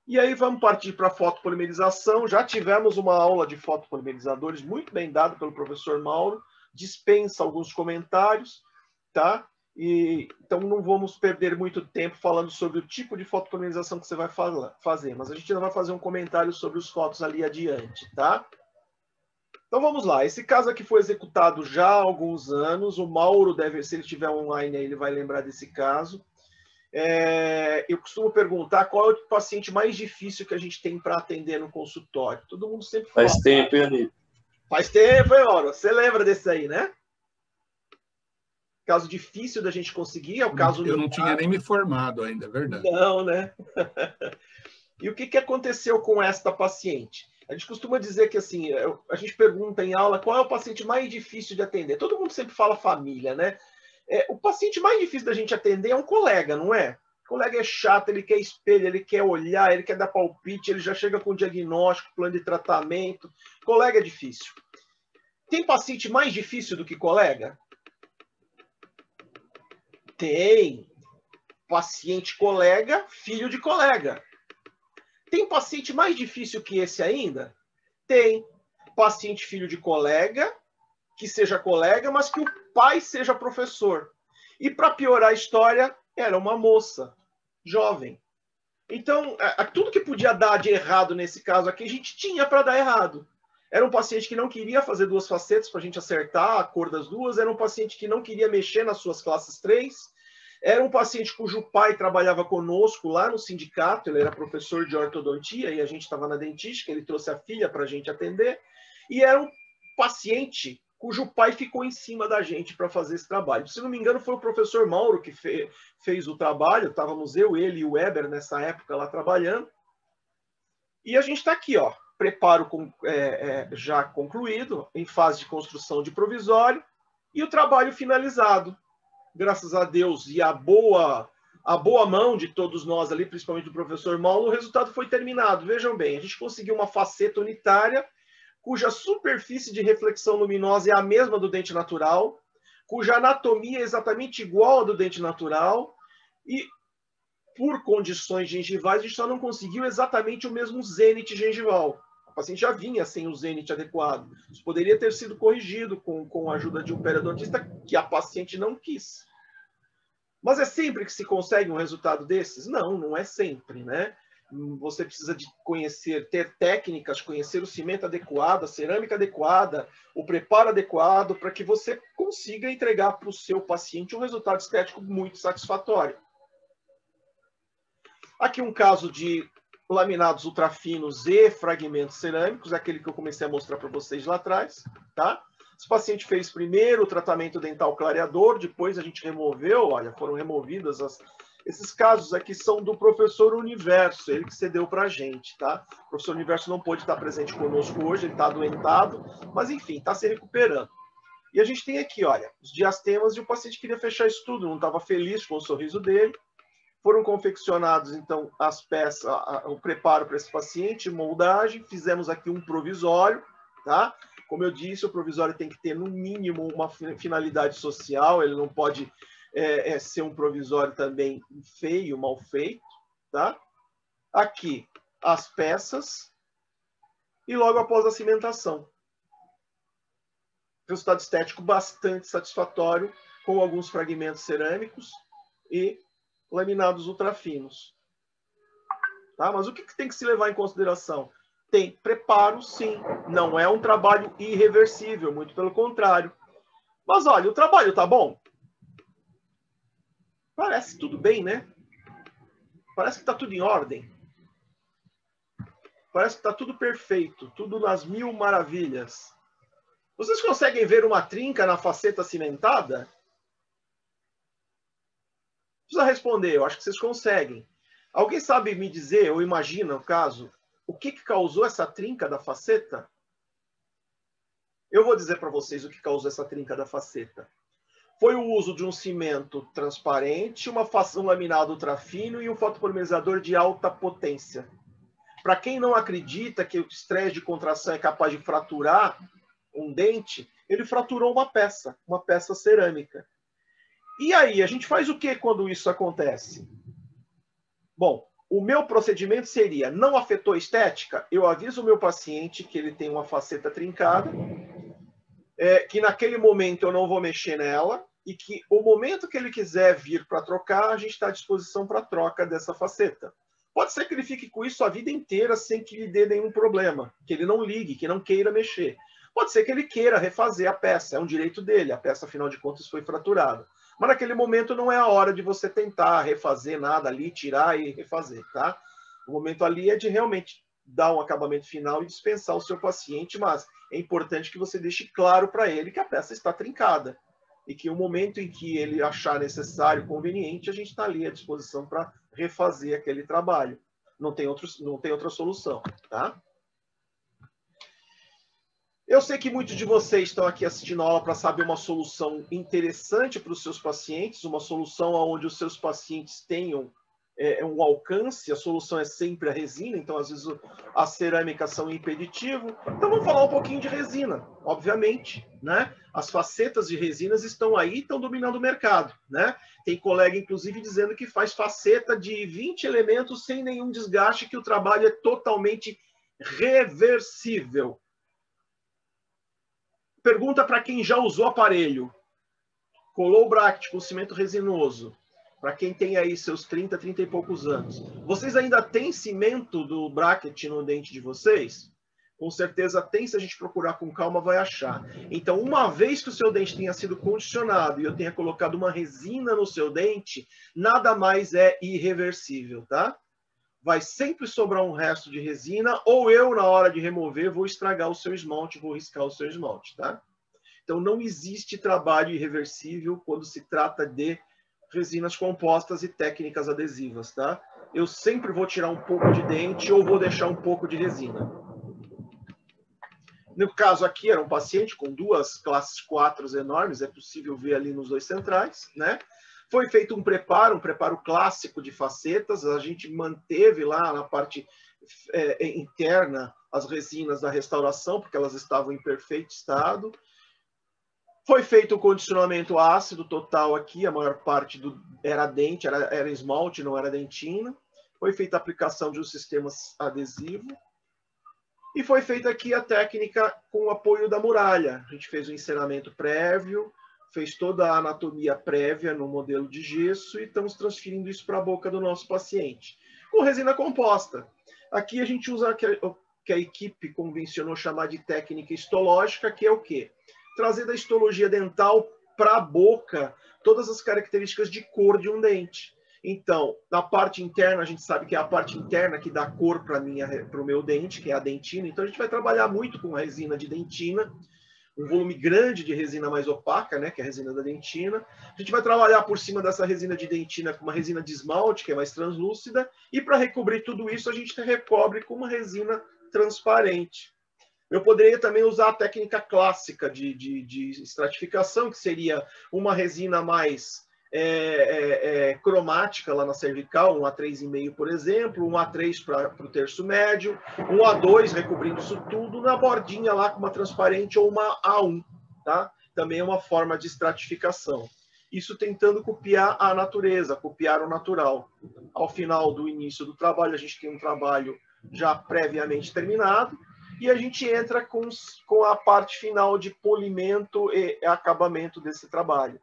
E aí vamos partir para a fotopolimerização. Já tivemos uma aula de fotopolimerizadores muito bem dada pelo professor Mauro. Dispensa alguns comentários, tá? Então não vamos perder muito tempo falando sobre o tipo de fotopolimerização que você vai fazer, mas a gente ainda vai fazer um comentário sobre os fotos ali adiante, tá? Então vamos lá. Esse caso aqui foi executado já há alguns anos. O Mauro deve, se ele estiver online, ele vai lembrar desse caso. Eu costumo perguntar qual é o paciente mais difícil que a gente tem para atender no consultório. Todo mundo sempre fala. Faz tempo, hein, Anitta? Faz tempo, hein, Mauro? Você lembra desse aí, né? Caso difícil da gente conseguir, é o caso... Eu não tinha nem me formado ainda, é verdade. Não, né? E o que aconteceu com esta paciente? A gente costuma dizer que, assim, a gente pergunta em aula qual é o paciente mais difícil de atender. Todo mundo sempre fala família, né? O paciente mais difícil da gente atender é um colega, não é? O colega é chato, ele quer espelho, ele quer olhar, ele quer dar palpite, ele já chega com diagnóstico, plano de tratamento. Colega é difícil. Tem paciente mais difícil do que colega? Tem. Paciente colega, filho de colega. Tem paciente mais difícil que esse ainda? Tem. Paciente filho de colega, que seja colega, mas que o pai seja professor. E para piorar a história, era uma moça, jovem. Então, tudo que podia dar de errado nesse caso aqui, a gente tinha para dar errado. Era um paciente que não queria fazer duas facetas para a gente acertar a cor das duas, era um paciente que não queria mexer nas suas classes 3, era um paciente cujo pai trabalhava conosco lá no sindicato, ele era professor de ortodontia e a gente estava na dentística, ele trouxe a filha para a gente atender, e era um paciente cujo pai ficou em cima da gente para fazer esse trabalho. Se não me engano, foi o professor Mauro que fez o trabalho, estávamos eu, ele e o Weber nessa época lá trabalhando, e a gente está aqui, ó, preparo já concluído, em fase de construção de provisório, e o trabalho finalizado. Graças a Deus e a boa mão de todos nós ali, principalmente do professor Mauro, o resultado foi terminado. Vejam bem, a gente conseguiu uma faceta unitária, cuja superfície de reflexão luminosa é a mesma do dente natural, cuja anatomia é exatamente igual à do dente natural, e por condições gengivais, a gente só não conseguiu exatamente o mesmo zênite gengival. O paciente já vinha sem o zênite adequado. Isso poderia ter sido corrigido com a ajuda de um periodontista que a paciente não quis. Mas é sempre que se consegue um resultado desses? Não, não é sempre, né? Você precisa de conhecer, ter técnicas, conhecer o cimento adequado, a cerâmica adequada, o preparo adequado, para que você consiga entregar para o seu paciente um resultado estético muito satisfatório. Aqui um caso de laminados ultrafinos e fragmentos cerâmicos, aquele que eu comecei a mostrar para vocês lá atrás, tá? Esse paciente fez primeiro o tratamento dental clareador, depois a gente removeu, olha, foram removidas esses casos aqui são do professor Universo, ele que cedeu para a gente, tá? O professor Universo não pôde estar presente conosco hoje, ele está adoentado, mas enfim, está se recuperando. E a gente tem aqui, olha, os diastemas e o paciente queria fechar isso tudo, não estava feliz com o sorriso dele. Foram confeccionados, então, as peças, o preparo para esse paciente, moldagem, fizemos aqui um provisório, tá? Como eu disse, o provisório tem que ter, no mínimo, uma finalidade social, ele não pode ser um provisório também feio, mal feito, tá? Aqui, as peças, e logo após a cimentação. Resultado estético bastante satisfatório, com alguns fragmentos cerâmicos e laminados ultrafinos. Tá? Mas o que tem que se levar em consideração? Tem preparo, sim. Não é um trabalho irreversível, muito pelo contrário. Mas olha, o trabalho tá bom? Parece tudo bem, né? Parece que está tudo em ordem. Parece que está tudo perfeito, tudo nas mil maravilhas. Vocês conseguem ver uma trinca na faceta cimentada? Precisa responder, eu acho que vocês conseguem. Alguém sabe me dizer, ou imagina o caso, o que causou essa trinca da faceta? Eu vou dizer para vocês o que causou essa trinca da faceta. Foi o uso de um cimento transparente, um laminado ultrafino e um fotopolimerizador de alta potência. Para quem não acredita que o estresse de contração é capaz de fraturar um dente, ele fraturou uma peça cerâmica. E aí, a gente faz o que quando isso acontece? Bom, o meu procedimento seria, não afetou a estética? Eu aviso o meu paciente que ele tem uma faceta trincada, que naquele momento eu não vou mexer nela, e que o momento que ele quiser vir para trocar, a gente está à disposição para a troca dessa faceta. Pode ser que ele fique com isso a vida inteira sem que lhe dê nenhum problema, que ele não ligue, que não queira mexer. Pode ser que ele queira refazer a peça, é um direito dele, a peça, afinal de contas, foi fraturada. Mas naquele momento não é a hora de você tentar refazer nada ali, tirar e refazer, tá? O momento ali é de realmente dar um acabamento final e dispensar o seu paciente, mas é importante que você deixe claro para ele que a peça está trincada e que o momento em que ele achar necessário, conveniente, a gente está ali à disposição para refazer aquele trabalho. Não tem outra solução, tá? Eu sei que muitos de vocês estão aqui assistindo a aula para saber uma solução interessante para os seus pacientes, uma solução onde os seus pacientes tenham um alcance. A solução é sempre a resina, então às vezes as cerâmicas são impeditivo. Então vamos falar um pouquinho de resina, obviamente, né? As facetas de resinas estão aí, estão dominando o mercado, né? Tem colega, inclusive, dizendo que faz faceta de 20 elementos sem nenhum desgaste, que o trabalho é totalmente reversível. Pergunta para quem já usou aparelho. Colou o bracket com cimento resinoso. Para quem tem aí seus 30 e poucos anos. Vocês ainda têm cimento do bracket no dente de vocês? Com certeza tem, se a gente procurar com calma vai achar. Então, uma vez que o seu dente tenha sido condicionado e eu tenha colocado uma resina no seu dente, nada mais é irreversível, tá? Vai sempre sobrar um resto de resina, ou eu, na hora de remover, vou estragar o seu esmalte, vou riscar o seu esmalte, tá? Então, não existe trabalho irreversível quando se trata de resinas compostas e técnicas adesivas, tá? Eu sempre vou tirar um pouco de dente ou vou deixar um pouco de resina. No caso aqui, era um paciente com duas classes 4 enormes, é possível ver ali nos dois centrais, né? Foi feito um preparo clássico de facetas, a gente manteve lá na parte interna as resinas da restauração, porque elas estavam em perfeito estado. Foi feito o condicionamento ácido total aqui, a maior parte era dente, era esmalte, não era dentina. Foi feita a aplicação de um sistema adesivo. E foi feita aqui a técnica com o apoio da muralha. A gente fez o encerramento prévio, fez toda a anatomia prévia no modelo de gesso e estamos transferindo isso para a boca do nosso paciente. Com resina composta. Aqui a gente usa o que a equipe convencionou chamar de técnica histológica, que é o quê? Trazer da histologia dental para a boca todas as características de cor de um dente. Então, na parte interna, a gente sabe que é a parte interna que dá cor para o meu dente, que é a dentina. Então, a gente vai trabalhar muito com resina de dentina, um volume grande de resina mais opaca, né, que é a resina da dentina. A gente vai trabalhar por cima dessa resina de dentina com uma resina de esmalte, que é mais translúcida. E para recobrir tudo isso, a gente recobre com uma resina transparente. Eu poderia também usar a técnica clássica de estratificação, que seria uma resina mais cromática lá na cervical, um A3,5, por exemplo, um A3 para o terço médio, um A2 recobrindo isso tudo, na bordinha lá com uma transparente ou uma A1, tá? Também é uma forma de estratificação. Isso tentando copiar a natureza, copiar o natural. Ao final do início do trabalho, a gente tem um trabalho já previamente terminado, e a gente entra com a parte final de polimento e acabamento desse trabalho.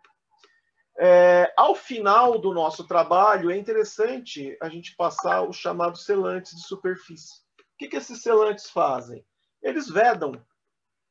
Ao final do nosso trabalho, é interessante a gente passar os chamados selantes de superfície. O que esses selantes fazem? Eles vedam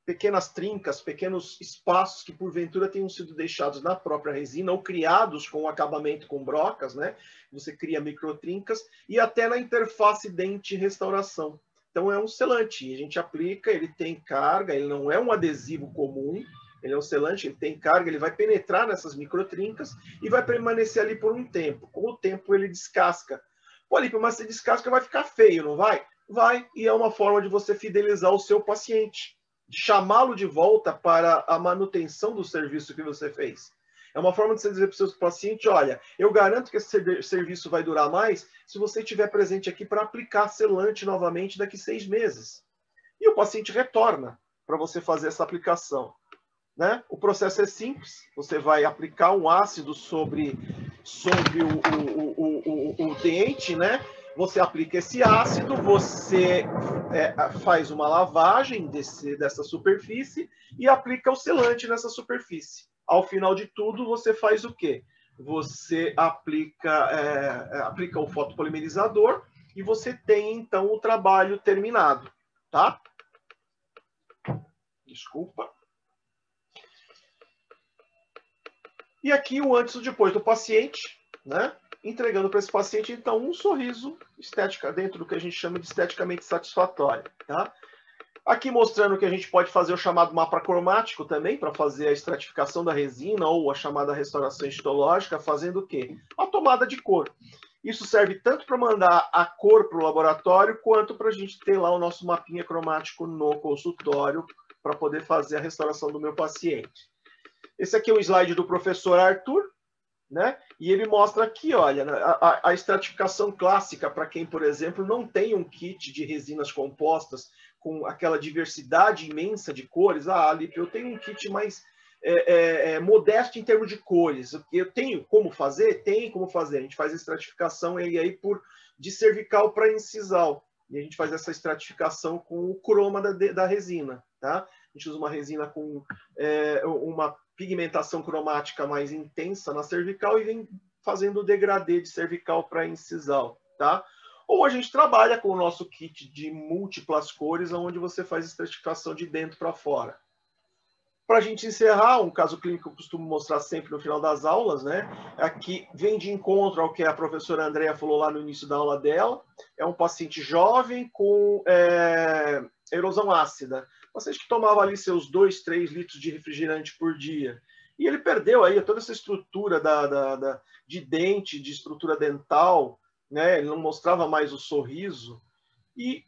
pequenas trincas, pequenos espaços que porventura tenham sido deixados na própria resina ou criados com o acabamento com brocas, né? Você cria microtrincas, e até na interface dente-restauração. Então é um selante, a gente aplica, ele tem carga, ele não é um adesivo comum, ele é um selante, ele tem carga, ele vai penetrar nessas microtrincas e vai permanecer ali por um tempo. Com o tempo ele descasca. Pô, Lipe, mas se descasca vai ficar feio, não vai? Vai, e é uma forma de você fidelizar o seu paciente, de chamá-lo de volta para a manutenção do serviço que você fez. É uma forma de você dizer para o seu paciente, olha, eu garanto que esse serviço vai durar mais se você estiver presente aqui para aplicar selante novamente daqui 6 meses. E o paciente retorna para você fazer essa aplicação. Né? O processo é simples, você vai aplicar um ácido sobre o dente, né? Você aplica esse ácido, você faz uma lavagem dessa superfície e aplica o selante nessa superfície. Ao final de tudo, você faz o quê? Você aplica o fotopolimerizador e você tem, então, o trabalho terminado. Tá? Desculpa. E aqui o antes e o depois do paciente, né? Entregando para esse paciente, então, um sorriso estética, dentro do que a gente chama de esteticamente satisfatório. Tá? Aqui mostrando que a gente pode fazer o chamado mapa cromático também, para fazer a estratificação da resina ou a chamada restauração histológica, fazendo o quê? A tomada de cor. Isso serve tanto para mandar a cor para o laboratório, quanto para a gente ter lá o nosso mapinha cromático no consultório, para poder fazer a restauração do meu paciente. Esse aqui é um slide do professor Arthur, né? E ele mostra aqui, olha, a estratificação clássica para quem, por exemplo, não tem um kit de resinas compostas com aquela diversidade imensa de cores. Ah, Lipe, eu tenho um kit mais modesto em termos de cores. Eu tenho como fazer? Tem como fazer. A gente faz a estratificação e aí de cervical para incisal. E a gente faz essa estratificação com o croma da resina, tá? A gente usa uma resina com uma pigmentação cromática mais intensa na cervical e vem fazendo o degradê de cervical para incisal, tá? Ou a gente trabalha com o nosso kit de múltiplas cores, onde você faz estratificação de dentro para fora. Para a gente encerrar, um caso clínico que eu costumo mostrar sempre no final das aulas, né? Aqui vem de encontro ao que a professora Andrea falou lá no início da aula dela. É um paciente jovem com erosão ácida. Paciente que tomava ali seus 2, 3 litros de refrigerante por dia. E ele perdeu aí toda essa estrutura de dente, de estrutura dental, né? Ele não mostrava mais o sorriso. E,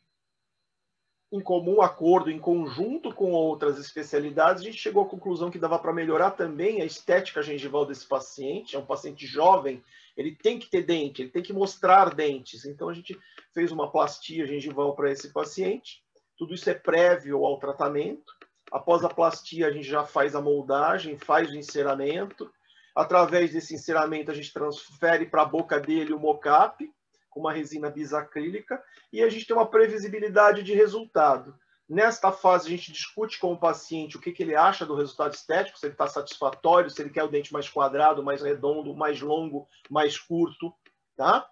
em comum acordo, em conjunto com outras especialidades, a gente chegou à conclusão que dava para melhorar também a estética gengival desse paciente. É um paciente jovem, ele tem que ter dente, ele tem que mostrar dentes. Então, a gente fez uma plastia gengival para esse paciente. Tudo isso é prévio ao tratamento. Após a plastia, a gente já faz a moldagem, faz o enceramento. Através desse enceramento, a gente transfere para a boca dele o mocap, com uma resina bisacrílica, e a gente tem uma previsibilidade de resultado. Nesta fase, a gente discute com o paciente o que ele acha do resultado estético, se ele está satisfatório, se ele quer o dente mais quadrado, mais redondo, mais longo, mais curto, tá?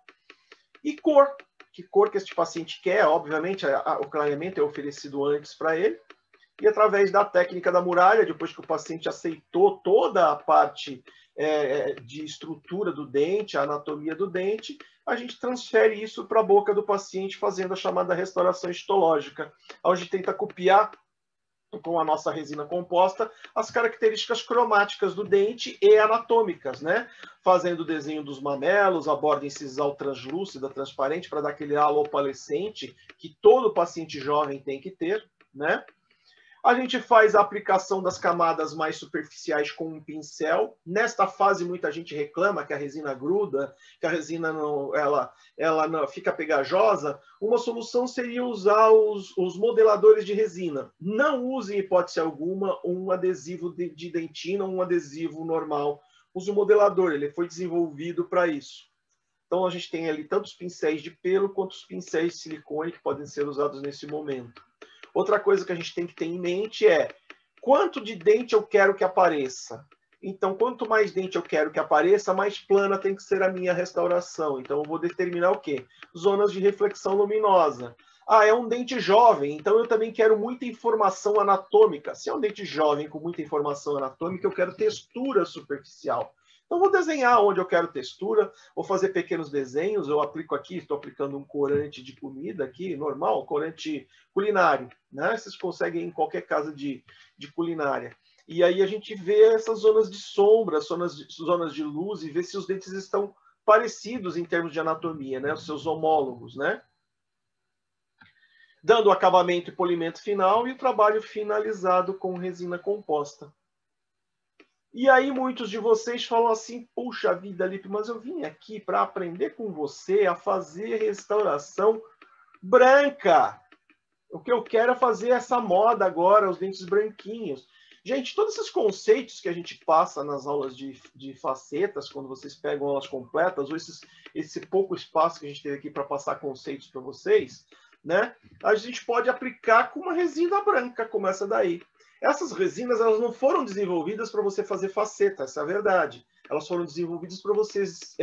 E cor. Que cor que este paciente quer, obviamente, o clareamento é oferecido antes para ele. E através da técnica da muralha, depois que o paciente aceitou toda a parte de estrutura do dente, a anatomia do dente, a gente transfere isso para a boca do paciente, fazendo a chamada restauração histológica, onde tenta copiar com a nossa resina composta as características cromáticas do dente e anatômicas, né? Fazendo o desenho dos mamelos, a borda incisal translúcida, transparente, para dar aquele halo opalescente que todo paciente jovem tem que ter, né? A gente faz a aplicação das camadas mais superficiais com um pincel. Nesta fase, muita gente reclama que a resina gruda, que a resina não, ela não fica pegajosa. Uma solução seria usar os modeladores de resina. Não use, em hipótese alguma, um adesivo de dentina, um adesivo normal. Use o modelador, ele foi desenvolvido para isso. Então, a gente tem ali tanto os pincéis de pelo quanto os pincéis de silicone que podem ser usados nesse momento. Outra coisa que a gente tem que ter em mente é quanto de dente eu quero que apareça. Então, quanto mais dente eu quero que apareça, mais plana tem que ser a minha restauração. Então, eu vou determinar o quê? Zonas de reflexão luminosa. Ah, é um dente jovem, então eu também quero muita informação anatômica. Se é um dente jovem com muita informação anatômica, eu quero textura superficial. Então, vou desenhar onde eu quero textura, vou fazer pequenos desenhos, eu aplico aqui, estou aplicando um corante de comida aqui, normal, corante culinário, né? Vocês conseguem em qualquer casa de culinária. E aí a gente vê essas zonas de sombra, zonas de luz, e vê se os dentes estão parecidos em termos de anatomia, né? Os seus homólogos, né? Dando o acabamento e polimento final e o trabalho finalizado com resina composta. E aí muitos de vocês falam assim, puxa vida, Lipe, mas eu vim aqui para aprender com você a fazer restauração branca. O que eu quero é fazer essa moda agora, os dentes branquinhos. Gente, todos esses conceitos que a gente passa nas aulas de facetas, quando vocês pegam aulas completas, ou esse pouco espaço que a gente teve aqui para passar conceitos para vocês, né? A gente pode aplicar com uma resina branca, como essa daí. Essas resinas, elas não foram desenvolvidas para você fazer faceta, essa é a verdade. Elas foram desenvolvidas para vocês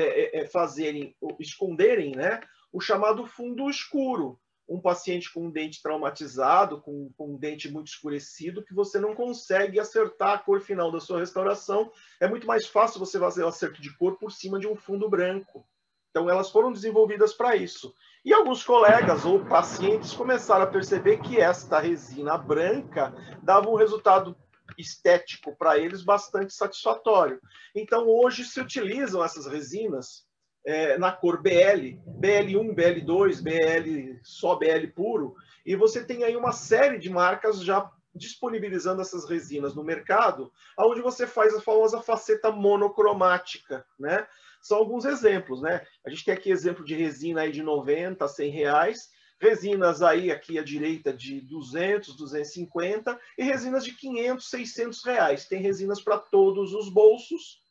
esconderem, né, o chamado fundo escuro. um paciente com um dente traumatizado, com um dente muito escurecido, que você não consegue acertar a cor final da sua restauração. É muito mais fácil você fazer o acerto de cor por cima de um fundo branco. Então, elas foram desenvolvidas para isso. E alguns colegas ou pacientes começaram a perceber que esta resina branca dava um resultado estético para eles bastante satisfatório. Então, hoje se utilizam essas resinas na cor BL, BL1, BL2, BL, só BL puro, e você tem aí uma série de marcas já disponibilizando essas resinas no mercado, onde você faz a famosa faceta monocromática, né? São alguns exemplos, né? A gente tem aqui exemplo de resina aí de 90, 100 reais, resinas aí aqui à direita de 200, 250 e resinas de 500, 600 reais. Tem resinas para todos os bolsos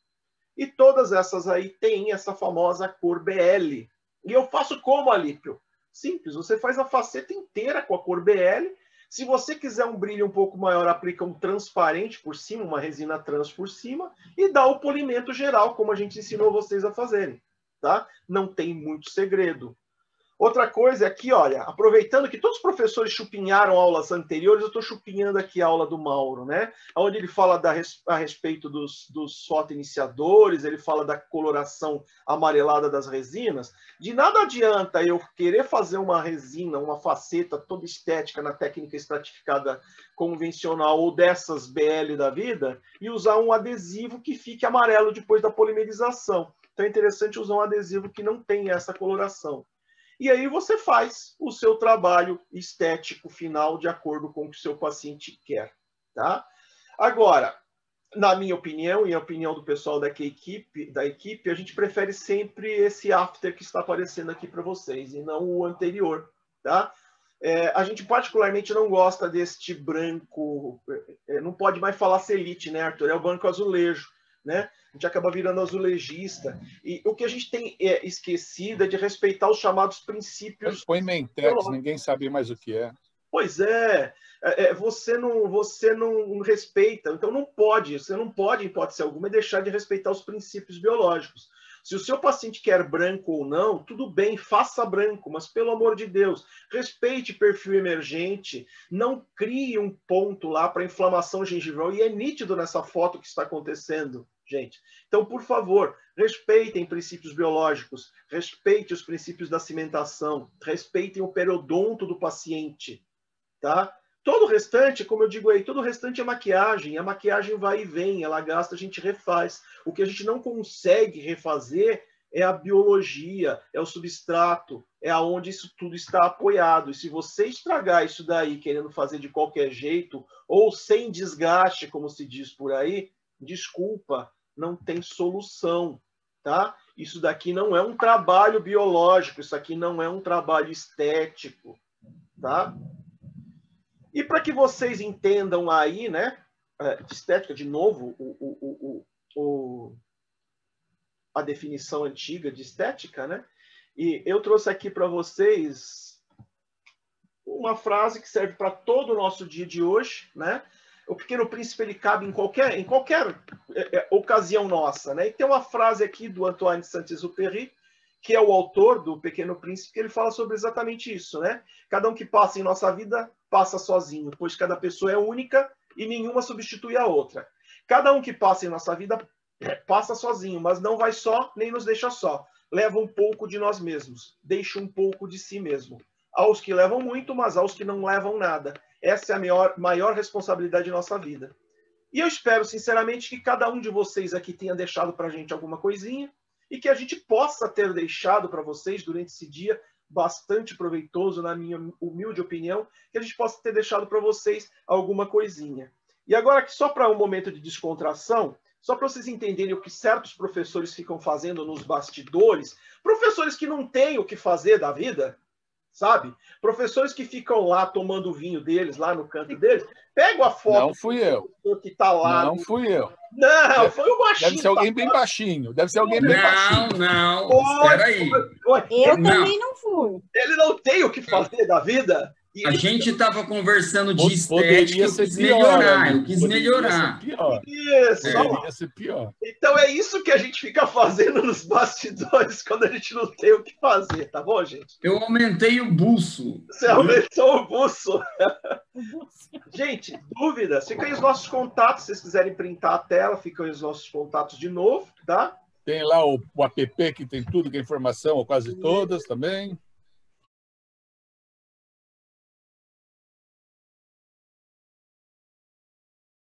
e todas essas aí têm essa famosa cor BL. E eu faço como, Alípio? Simples, você faz a faceta inteira com a cor BL. Se você quiser um brilho um pouco maior, aplica um transparente por cima, uma resina trans por cima, e dá o polimento geral, como a gente ensinou vocês a fazerem. Tá? Não tem muito segredo. Outra coisa é aqui, olha, aproveitando que todos os professores chupinharam aulas anteriores, eu estou chupinhando aqui a aula do Mauro, né? Onde ele fala a respeito dos fotoiniciadores, ele fala da coloração amarelada das resinas. De nada adianta eu querer fazer uma resina, uma faceta toda estética na técnica estratificada convencional ou dessas BL da vida e usar um adesivo que fique amarelo depois da polimerização. Então é interessante usar um adesivo que não tem essa coloração. E aí você faz o seu trabalho estético final de acordo com o que o seu paciente quer. Tá? Agora, na minha opinião e a opinião do pessoal da equipe, a gente prefere sempre esse after que está aparecendo aqui para vocês e não o anterior. Tá? A gente particularmente não gosta deste branco, não pode mais falar celite, né, Arthur? É o branco azulejo, né? A gente acaba virando azulejista. E o que a gente tem esquecido é de respeitar os chamados princípios... Põe Mentex, ninguém sabe mais o que é. Pois é, você não respeita, então você não pode, em hipótese alguma, deixar de respeitar os princípios biológicos. Se o seu paciente quer branco ou não, tudo bem, faça branco, mas pelo amor de Deus, respeite perfil emergente, não crie um ponto lá para inflamação gengival, e é nítido nessa foto que está acontecendo, gente. Então, por favor, respeitem princípios biológicos, respeite os princípios da cimentação, respeitem o periodonto do paciente, tá? Todo o restante, como eu digo aí, todo o restante é maquiagem. A maquiagem vai e vem, ela gasta, a gente refaz. O que a gente não consegue refazer é a biologia, é o substrato, é aonde isso tudo está apoiado. E se você estragar isso daí, querendo fazer de qualquer jeito, ou sem desgaste, como se diz por aí, desculpa, não tem solução, tá? Isso daqui não é um trabalho biológico, isso aqui não é um trabalho estético, tá? E para que vocês entendam aí, né, de estética, de novo, a definição antiga de estética, né? E eu trouxe aqui para vocês uma frase que serve para todo o nosso dia de hoje, né? O Pequeno Príncipe ele cabe em qualquer ocasião nossa, né? E tem uma frase aqui do Antoine de Saint-Exupéry, que é o autor do Pequeno Príncipe, que ele fala sobre exatamente isso, né? Cada um que passa em nossa vida passa sozinho, pois cada pessoa é única e nenhuma substitui a outra. Cada um que passa em nossa vida passa sozinho, mas não vai só, nem nos deixa só. Leva um pouco de nós mesmos, deixa um pouco de si mesmo. Aos que levam muito, mas aos que não levam nada. Essa é a maior responsabilidade de nossa vida. E eu espero, sinceramente, que cada um de vocês aqui tenha deixado para a gente alguma coisinha e que a gente possa ter deixado para vocês, durante esse dia, bastante proveitoso, na minha humilde opinião, que a gente possa ter deixado para vocês alguma coisinha. E agora, só para um momento de descontração, só para vocês entenderem o que certos professores ficam fazendo nos bastidores, professores que não têm o que fazer da vida, sabe? Professores que ficam lá tomando o vinho deles, lá no canto deles, pegam a foto... Não fui eu. Que tá lá não fui eu. Não, foi o baixinho. Deve ser alguém bem baixinho. Deve ser alguém bem baixinho. Não, espera aí. Eu também não fui. Ele não tem o que fazer da vida? A gente estava conversando de Poderia estética, eu ser quis pior, melhorar, amigo. eu quis Poderia melhorar. ser pior. Isso. Poderia ser pior. Então é isso que a gente fica fazendo nos bastidores quando a gente não tem o que fazer, tá bom, gente? Eu aumentei o buço. Você aumentou o buço. Gente, dúvidas? Fica aí os nossos contatos, se vocês quiserem printar a tela, ficam aí os nossos contatos de novo, tá? Tem lá o app que tem tudo, que é informação, ou quase todas também.